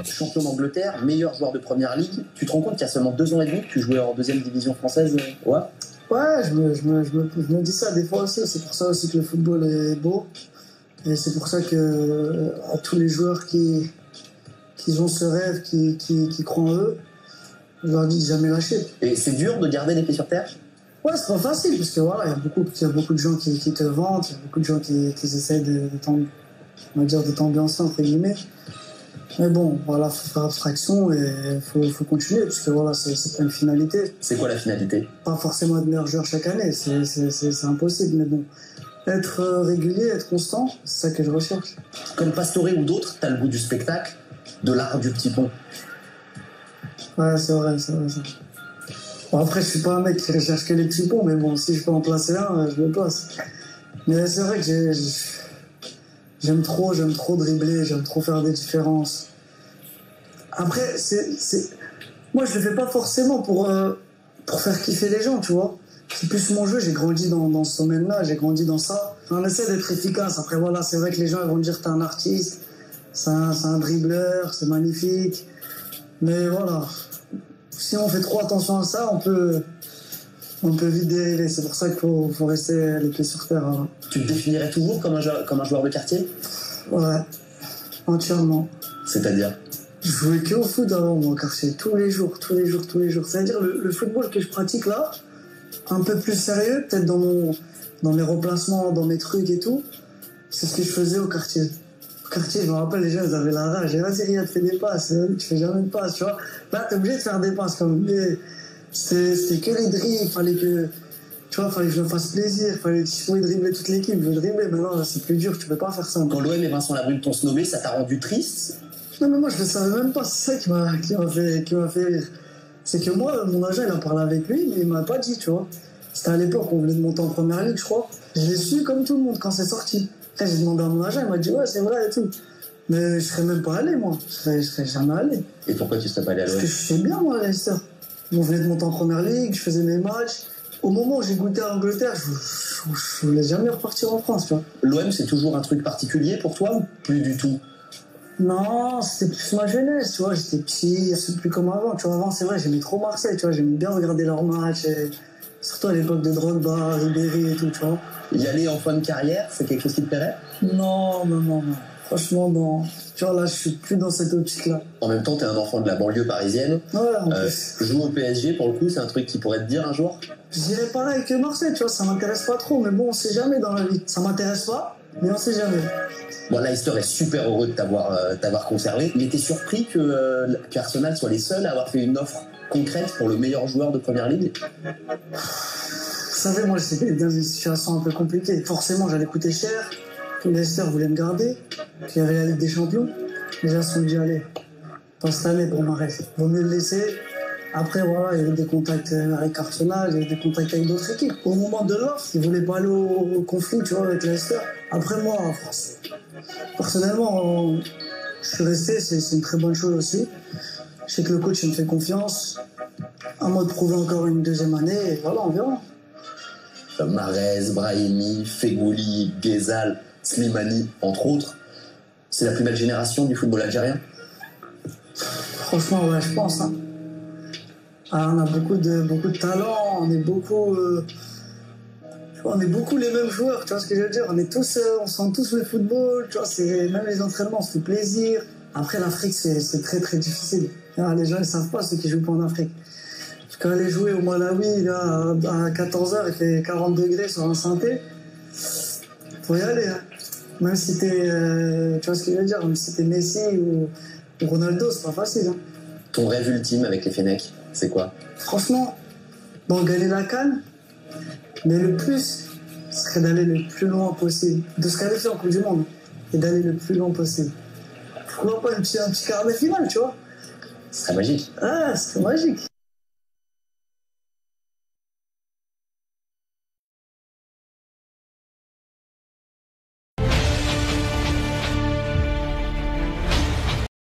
Champion d'Angleterre, meilleur joueur de première ligue. Tu te rends compte qu'il y a seulement 2 ans et demi que tu jouais en deuxième division française? Ouais. Ouais, je me dis ça des fois aussi. C'est pour ça aussi que le football est beau. Et c'est pour ça que à tous les joueurs qui ont ce rêve, qui croient en eux, je leur dis de jamais lâcher. Et c'est dur de garder les pieds sur terre? Ouais, c'est pas facile, parce que voilà, il y a beaucoup de gens qui te vantent, il y a beaucoup de gens qui essayent de t'ambiancer, entre guillemets. Mais bon, voilà, faut faire abstraction et faut continuer, parce que voilà, c'est pas une finalité. C'est quoi la finalité? Pas forcément être meilleur joueur chaque année, c'est impossible, mais bon. Être régulier, être constant, c'est ça que je recherche. Comme Pastore ou d'autres, t'as le goût du spectacle, de l'art du petit pont. Ouais, c'est vrai, ça. Bon, après, je suis pas un mec qui recherche que les petits ponts, mais bon, si je peux en placer un, je le place. Mais c'est vrai que j'aime trop dribbler, j'aime trop faire des différences. Après, moi, je le fais pas forcément pour faire kiffer les gens, tu vois. C'est plus mon jeu, j'ai grandi dans ce domaine-là, j'ai grandi dans ça. On essaie d'être efficace. Après, voilà, c'est vrai que les gens ils vont me dire t'es un artiste, c'est un dribbleur, c'est magnifique. Mais voilà, si on fait trop attention à ça, on peut vite dériver. C'est pour ça qu'il faut rester les pieds sur terre. Hein. Tu te définirais toujours comme un joueur de quartier? Ouais, entièrement. C'est-à-dire? Je jouais que au foot avant, moi, au quartier, tous les jours. C'est-à-dire le football que je pratique là, un peu plus sérieux, peut-être dans mes replacements, dans mes trucs et tout, c'est ce que je faisais au quartier. Au quartier, je me rappelle, les gens, ils avaient la rage. Vas-y, Riyad, fais des passes. Tu fais jamais de passes, tu vois. Là, t'es obligé de faire des passes, comme. C'était que les dribbles, il fallait que je me fasse plaisir, si je pouvais dribbler toute l'équipe, je veux dribbler. Maintenant, c'est plus dur, tu peux pas faire ça. Quand l'OM et Vincent Labrune t'ont snobé, ça t'a rendu triste? Non, mais moi, je le savais même pas. C'est ça qui m'a fait rire. C'est que moi, mon agent, il a parlé avec lui, mais il m'a pas dit, tu vois. C'était à l'époque, on venait de monter en première ligue, je crois. Je l'ai su comme tout le monde quand c'est sorti. Après, j'ai demandé à mon agent, il m'a dit, ouais, c'est vrai et tout. Mais je serais même pas allé, moi. Je serais jamais allé. Et pourquoi tu serais pas allé à l'OM? Parce que je sais bien, moi, Leicester. On venait de monter en première ligue, je faisais mes matchs. Au moment où j'ai goûté à l'Angleterre, je voulais jamais repartir en France, tu vois. L'OM, c'est toujours un truc particulier pour toi ou plus du tout? Non, c'était plus ma jeunesse, tu vois, j'étais petit, c'est plus comme avant, tu vois, avant c'est vrai, j'aimais trop Marseille, tu vois, j'aimais bien regarder leurs matchs, et surtout à l'époque de Drogba, Ribéry et tout, tu vois. Y aller en fin de carrière, c'est quelque chose qui te plairait? Non, franchement non, tu vois, là je suis plus dans cette optique-là. En même temps, t'es un enfant de la banlieue parisienne, Ouais, jouer au PSG, pour le coup, c'est un truc qui pourrait te dire un jour? Je dirais pareil que Marseille, tu vois, ça m'intéresse pas trop, mais bon, on sait jamais dans la vie, ça m'intéresse pas, mais on sait jamais. Bon, Leicester est super heureux de t'avoir conservé. Il était surpris qu'Arsenal soit les seuls à avoir fait une offre concrète pour le meilleur joueur de Première Ligue. Vous savez, moi, j'étais dans une situation un peu compliquée. Forcément, j'allais coûter cher, que Leicester voulait me garder, qu'il y avait la Ligue des Champions. Les gens se sont dit, allez, pas cette année pour Mahrez. Vaut mieux le laisser. Après, voilà, il y avait des contacts avec Arsenal, il y avait des contacts avec d'autres équipes. Au moment de l'offre, ils voulaient pas aller au conflit, tu vois, avec Leicester. Après, moi, personnellement, je suis resté, c'est une très bonne chose aussi. Je sais que le coach il me fait confiance. À moi de prouver encore une deuxième année, et voilà, on verra. Mahrez, Brahimi, Fegouli, Ghezal, Slimani, entre autres. C'est la plus belle génération du football algérien? Franchement, ouais, je pense. Hein. Ah, on a beaucoup de talent, on est beaucoup les mêmes joueurs, tu vois ce que je veux dire. On sent tous le football, tu vois, même les entraînements, on se fait plaisir. Après, l'Afrique, c'est très très difficile. Alors, les gens, ils savent pas ceux qui jouent pas en Afrique. Parce qu'aller jouer au Malawi, là, à 14h, il fait 40 degrés sur un synthé, faut y aller, hein. Même si tu vois ce que je veux dire, même si t'es Messi ou Ronaldo, c'est pas facile, hein. Ton rêve ultime avec les Fennecs, c'est quoi? Franchement, gagner la CAN, mais le plus, ce serait d'aller le plus loin possible. De se qualifier en Coupe du Monde et d'aller le plus loin possible. Pourquoi pas un petit quart de finale, tu vois? Ce serait magique. Ah, c'est magique.